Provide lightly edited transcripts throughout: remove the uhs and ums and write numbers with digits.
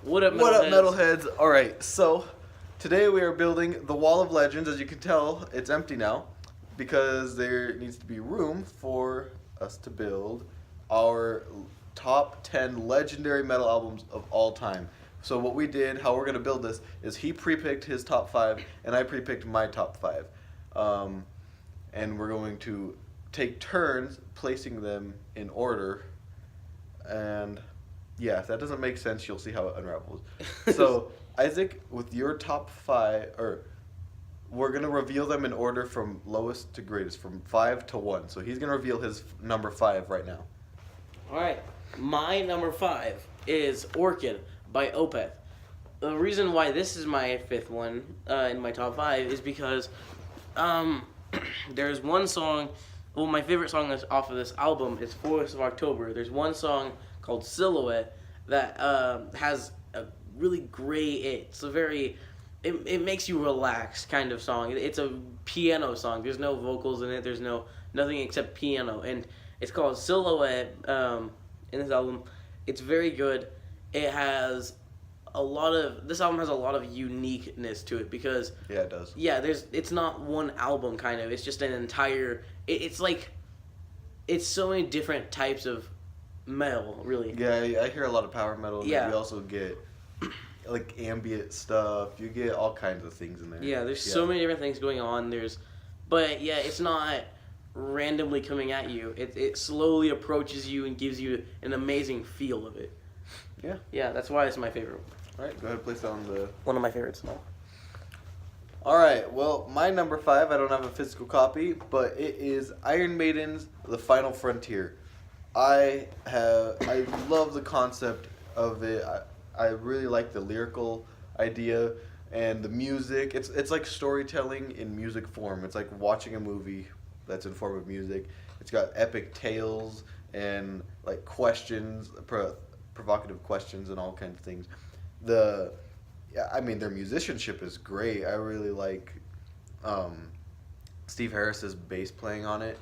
What up, What up, metalheads? metalheads? Alright, so today we are building the Wall of Legends. As you can tell, it's empty now because there needs to be room for us to build our top 10 legendary metal albums of all time. So what we did, how we're going to build this, is he pre-picked his top 5 and I pre-picked my top 5. And we're going to take turns placing them in order. And yeah, if that doesn't make sense, you'll see how it unravels. So, Isaac, with your top 5, or we're going to reveal them in order from lowest to greatest, from 5 to 1. So he's going to reveal his number 5 right now. Alright, my number 5 is Orchid by Opeth. The reason why this is my 5th one in my top 5 is because there's one song, well, my favorite song that's off of this album is Forest of October. There's one song called Silhouette that has a really great, it's a very, it makes you relax kind of song. It's a piano song. There's no vocals in it. There's nothing except piano. And it's called Silhouette in this album. It's very good. It has this album has a lot of uniqueness to it because Yeah, it does. yeah, it's not one album kind of. It's just an entire, it's like, it's so many different types of metal, really. Yeah, I hear a lot of power metal. Yeah. You also get like ambient stuff. You get all kinds of things in there. Yeah, there's so many different things going on. But yeah, it's not randomly coming at you. It slowly approaches you and gives you an amazing feel of it. Yeah. Yeah, that's why it's my favorite. All right, go ahead and place that on the... One of my favorites. All right, well, my number 5, I don't have a physical copy, but it is Iron Maiden's The Final Frontier. I love the concept of it. I really like the lyrical idea and the music. It's like storytelling in music form. It's like watching a movie that's in form of music. It's got epic tales and like questions, provocative questions and all kinds of things. Their musicianship is great. I really like Steve Harris's bass playing on it.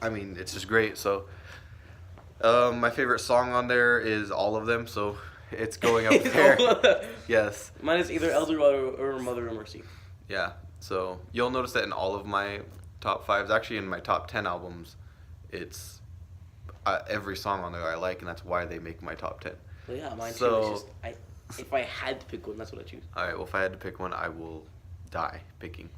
I mean, it's just great. So, my favorite song on there is all of them. So, it's going up there. Yes. Mine is either Eldorado or Mother of Mercy. Yeah. So you'll notice that in all of my top 5s, actually in my top 10 albums, it's every song on there I like, and that's why they make my top 10. Well, yeah, mine So- too. It's just, if I had to pick one, that's what I choose. All right. Well, if I had to pick one, I will die picking.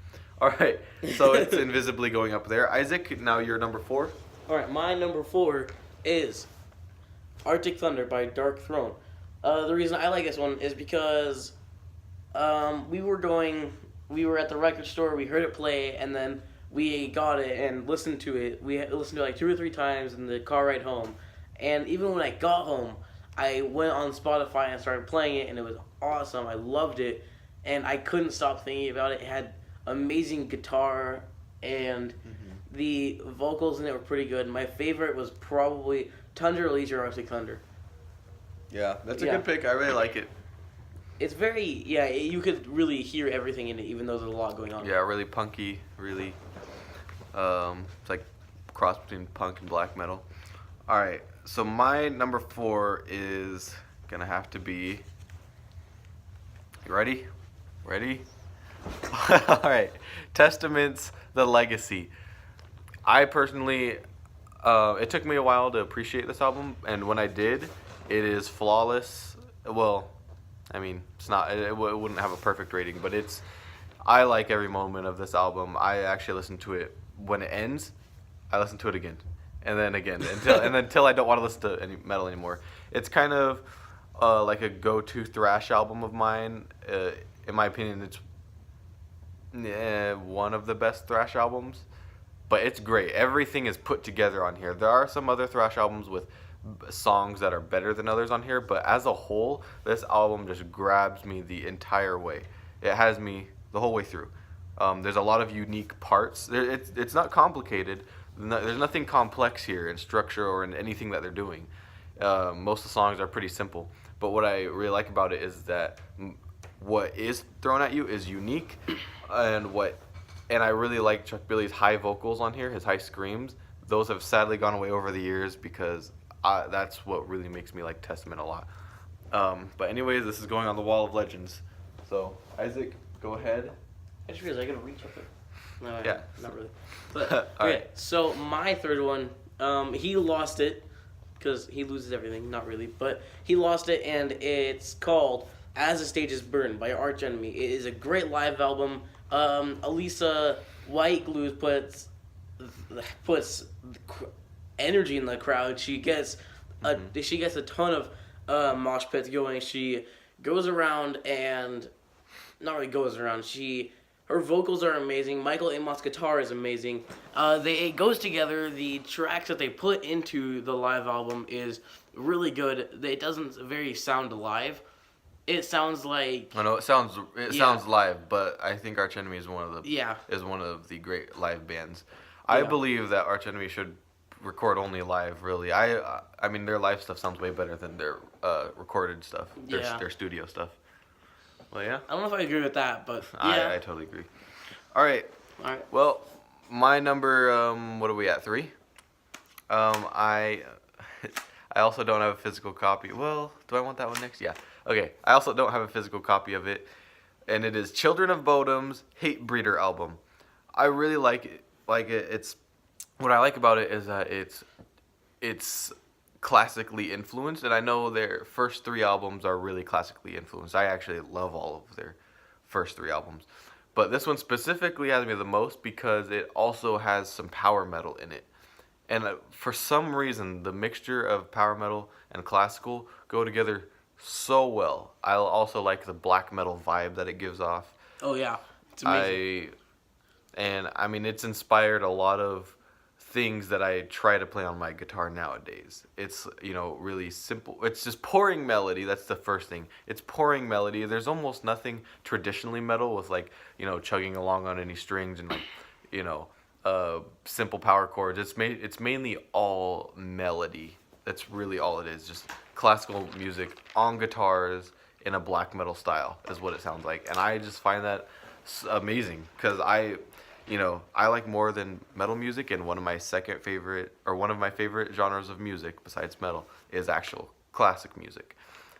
All right. So it's invisibly going up there. Isaac, now you're number 4. All right, my number 4 is Arctic Thunder by Dark Throne. The reason I like this one is because we were at the record store, we heard it play, and then we got it and listened to it. We listened to it like 2 or 3 times in the car ride home. And even when I got home, I went on Spotify and started playing it, and it was awesome. I loved it, and I couldn't stop thinking about it. It had amazing guitar, and the vocals in it were pretty good. My favorite was probably Tundra Leisure or Arctic Thunder. Yeah, that's a Yeah. good pick. I really like it. It's very, you could really hear everything in it, even though there's a lot going on. Yeah, really punky, really, it's like cross between punk and black metal. All right, so my number 4 is gonna have to be. You ready? Ready? All right, Testament's The Legacy. I personally, it took me a while to appreciate this album, and when I did, it is flawless. Well, I mean, it's not. It wouldn't have a perfect rating, but I like every moment of this album. I actually listen to it when it ends. I listen to it again, and then again, until I don't want to listen to any metal anymore. It's kind of like a go-to thrash album of mine. In my opinion, it's one of the best thrash albums, but it's great. Everything is put together on here. There are some other thrash albums with songs that are better than others on here, but as a whole, this album just grabs me the entire way. It has me the whole way through. There's a lot of unique parts. It's not complicated. There's nothing complex here in structure or in anything that they're doing. Most of the songs are pretty simple, but what I really like about it is that what is thrown at you is unique, and I really like Chuck Billy's high vocals on here, his high screams. Those have sadly gone away over the years because that's what really makes me like Testament a lot. But anyways, this is going on the Wall of Legends. So Isaac, go ahead. I just realized I gotta reach up there. No, Yeah. not really. But All okay, right. so my third one, he lost it because he loses everything. Not really, but he lost it, and it's called "As the Stages Burn" by Arch Enemy. It is a great live album. Elisa Whiteglues puts energy in the crowd. She gets a ton of mosh pits going. She goes around and not really goes around. Her vocals are amazing. Michael Amot's guitar is amazing. It goes together. The tracks that they put into the live album is really good. It doesn't very sound live. It sounds like I know it sounds Yeah. sounds live, but I think Arch Enemy is one of the Yeah. great live bands. I Yeah. believe that Arch Enemy should record only live. Really, I mean their live stuff sounds way better than their recorded stuff. Yeah. Their studio stuff. Well, yeah. I don't know if I agree with that, but yeah. I totally agree. All right. All right. Well, my number, what are we at, 3? I also don't have a physical copy. Well, do I want that one next? Yeah. Okay. I also don't have a physical copy of it, and it is Children of Bodom's Hate Breeder album. I really like it. It's what I like about it is that it's classically influenced, and I know their first 3 albums are really classically influenced. I actually love all of their first 3 albums. But this one specifically has me the most because it also has some power metal in it. And for some reason, the mixture of power metal and classical go together so well. I also like the black metal vibe that it gives off. Oh yeah, it's amazing. I mean, it's inspired a lot of things that I try to play on my guitar nowadays. It's, really simple. It's just pouring melody. That's the first thing. It's pouring melody. There's almost nothing traditionally metal with chugging along on any strings and simple power chords. It's mainly all melody. That's really all it is. Just classical music on guitars in a black metal style is what it sounds like. And I just find that amazing because I like more than metal music, and one of my favorite genres of music besides metal is actual classic music.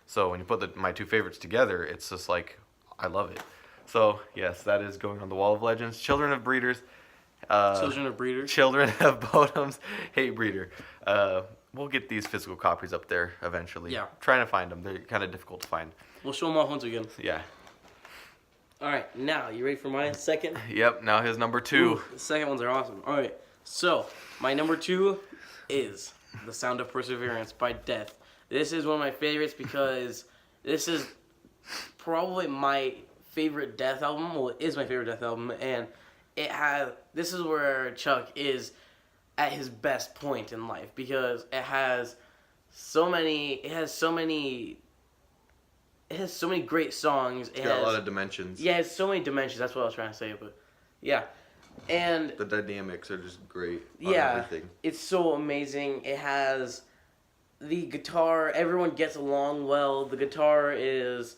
So when you put my 2 favorites together, it's just like I love it. So yes, that is going on the Wall of Legends. Children of Breeders. Children of Breeders. Children of Bodom's Hate Breeder. We'll get these physical copies up there eventually. Yeah. Trying to find them. They're kind of difficult to find. We'll show them off once again. Yeah. All right, now you ready for my second? Yep. Now his number 2. Ooh, the second ones are awesome. All right, so my number 2 is "The Sound of Perseverance" by Death. This is one of my favorites because this is probably my favorite Death album. Well, it is my favorite Death album, and this is where Chuck is at his best point in life because it has so many great songs. It's got a lot of dimensions. Yeah, it's so many dimensions. That's what I was trying to say, but yeah. And The dynamics are just great on yeah, everything. it's so amazing. It has the guitar. Everyone gets along well. The guitar is.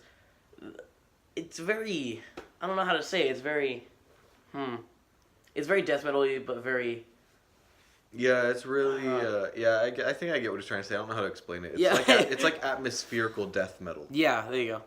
It's very. I don't know how to say it. It's very. It's very death metal-y, but very. Yeah, it's really. I think I get what he's trying to say. I don't know how to explain it. It's Yeah. it's like atmospherical death metal. Yeah, there you go.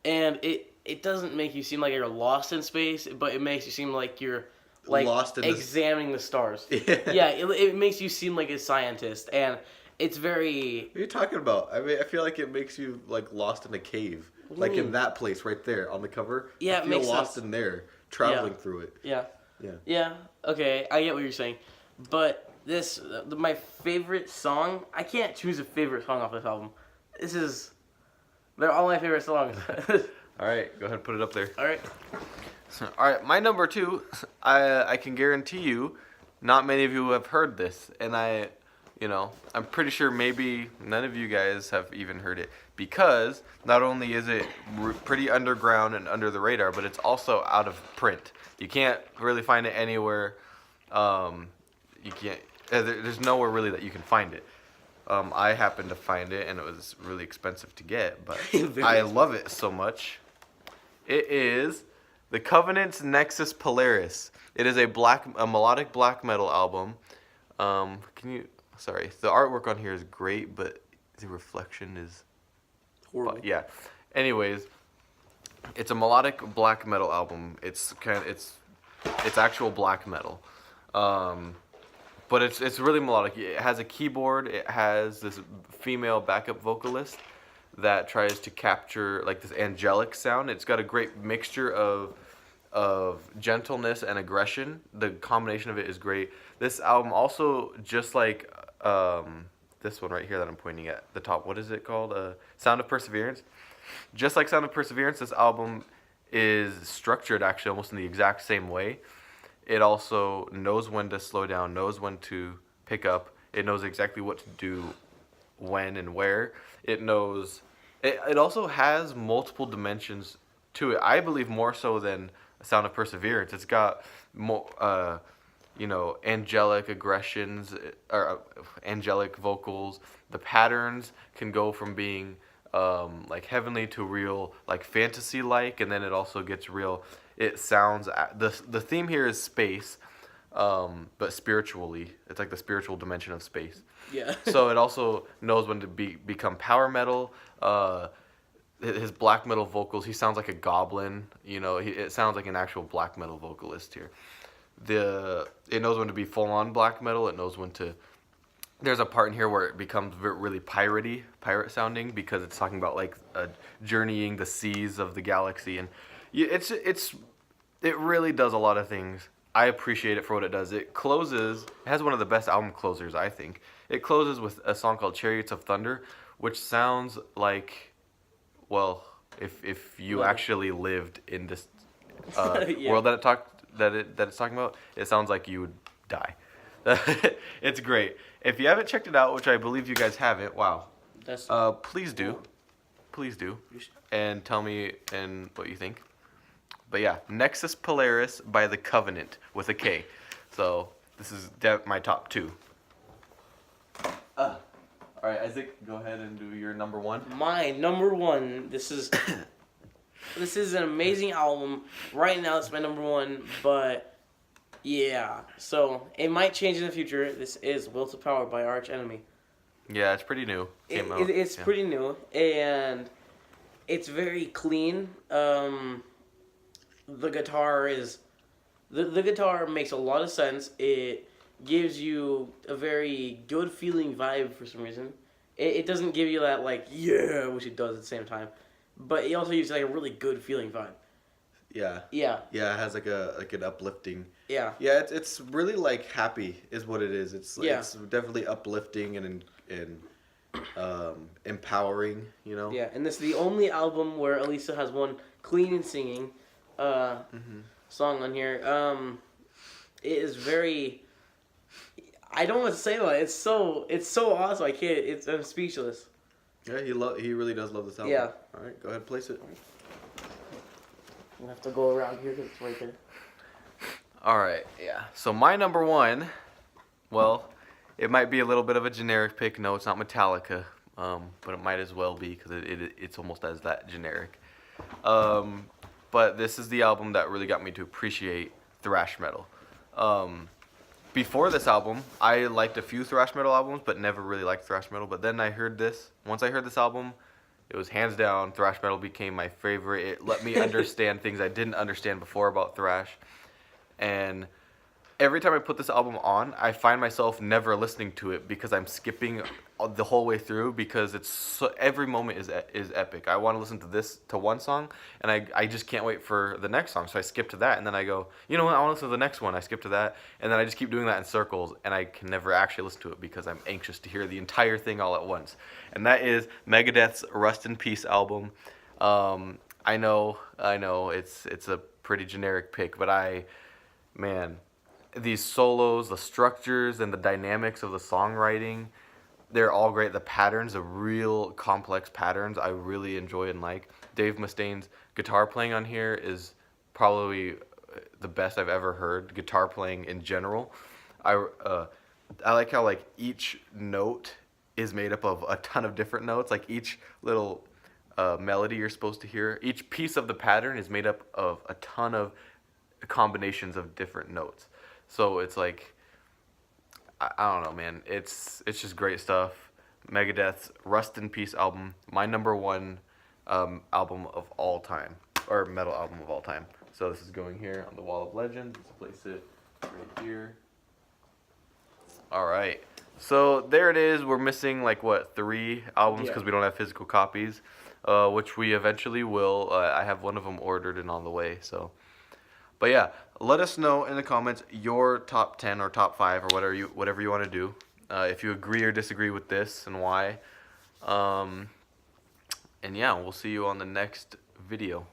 And it doesn't make you seem like you're lost in space, but it makes you seem like you're like Lost in examining the stars. Yeah. Yeah, it makes you seem like a scientist, and it's very. What are you talking about? I mean, I feel like it makes you like lost in a cave, like in that place right there on the cover. Yeah, I it feel makes lost sense. in there, traveling through it. Yeah. Yeah. Yeah. Okay, I get what you're saying, but my favorite song. I can't choose a favorite song off this album. They're all my favorite songs. All right, go ahead and put it up there. All right. All right, my number 2, I can guarantee you, not many of you have heard this, and I'm pretty sure maybe none of you guys have even heard it because not only is it pretty underground and under the radar, but it's also out of print. You can't really find it anywhere. You can't. There's nowhere really that you can find it. I happened to find it, and it was really expensive to get, but I love it so much. It is The Covenant's Nexus Polaris. It is a melodic black metal album. The artwork on here is great, but the reflection is horrible. But yeah. Anyways, it's a melodic black metal album. It's actual black metal. But it's really melodic. It has a keyboard. It has this female backup vocalist that tries to capture like this angelic sound. It's got a great mixture of gentleness and aggression. The combination of it is great. This album also, just like this one right here that I'm pointing at the top, what is it called? Sound of Perseverance. Just like Sound of Perseverance, this album is structured actually almost in the exact same way. It also knows when to slow down, knows when to pick up. It knows exactly what to do when and where. It knows. It also has multiple dimensions to it. I believe more so than Sound of Perseverance. It's got more, angelic aggressions or angelic vocals. The patterns can go from being like heavenly to real, like fantasy like, and then it also gets real. It sounds the theme here is space, but spiritually, it's like the spiritual dimension of space. Yeah. So it also knows when to become power metal. His black metal vocals, he sounds like a goblin. It sounds like an actual black metal vocalist here. It knows when to be full on black metal. It knows when to. There's a part in here where it becomes really pirate sounding, because it's talking about like journeying the seas of the galaxy, and it really does a lot of things. I appreciate it for what it does. It has one of the best album closers, I think. It closes with a song called Chariots of Thunder, which sounds like, well, if you actually lived in this Yeah. world that it's talking about, it sounds like you would die. It's great. If you haven't checked it out, which I believe you guys haven't, wow. That's Please do. Please do. You should- And tell me what you think. But yeah, Nexus Polaris by The Covenant with a K. So this is my top 2. All right, Isaac, go ahead and do your number 1. My number 1. This is an amazing album. Right now, it's my number 1. But yeah, so it might change in the future. This is Will to Power by Arch Enemy. Yeah, it's pretty new. It's pretty new, and it's very clean. The guitar is the guitar makes a lot of sense. It gives you a very good feeling vibe for some reason. It doesn't give you that like yeah, which it does at the same time, but it also gives you like a really good feeling vibe. Yeah. Yeah, Yeah, it has like an uplifting. yeah, Yeah, it's really like happy is what it is. It's Yeah. it's definitely uplifting and empowering, yeah. And this is the only album where Elisa has one clean and singing song on here. It is very. I don't know what to say about it. It's so awesome. I can't. I'm speechless. Yeah, he really does love this album. Yeah. All right, go ahead, place it. We'll have to go around here because it's right there. All right, yeah. So my number 1, well, it might be a little bit of a generic pick. No, it's not Metallica, but it might as well be because it's almost as that generic. But this is the album that really got me to appreciate thrash metal. Before this album, I liked a few thrash metal albums, but never really liked thrash metal. But then once I heard this album, it was hands down, thrash metal became my favorite. It let me understand things I didn't understand before about thrash. And every time I put this album on, I find myself never listening to it because I'm skipping the whole way through because every moment is epic. I want to listen to one song, and I just can't wait for the next song. So I skip to that, and then I go, you know what, I want to listen to the next one. I skip to that, and then I just keep doing that in circles, and I can never actually listen to it because I'm anxious to hear the entire thing all at once. And that is Megadeth's Rust in Peace album. I know, it's a pretty generic pick, but man, these solos, the structures, and the dynamics of the songwriting, they're all great. The patterns, the real complex patterns, I really enjoy and like. Dave Mustaine's guitar playing on here is probably the best I've ever heard. Guitar playing in general. I like how like each note is made up of a ton of different notes. Like each little melody you're supposed to hear, each piece of the pattern is made up of a ton of combinations of different notes. So it's like, I don't know, man. It's just great stuff. Megadeth's Rust in Peace album, my number 1 album of all time, or metal album of all time. So this is going here on the Wall of Legends. Let's place it right here. All right. So there it is. We're missing like what, 3 albums because we don't have physical copies, which we eventually will. I have one of them ordered and on the way. So, but yeah, let us know in the comments your top 10 or top 5 or whatever you want to do. If you agree or disagree with this and why. And yeah, we'll see you on the next video.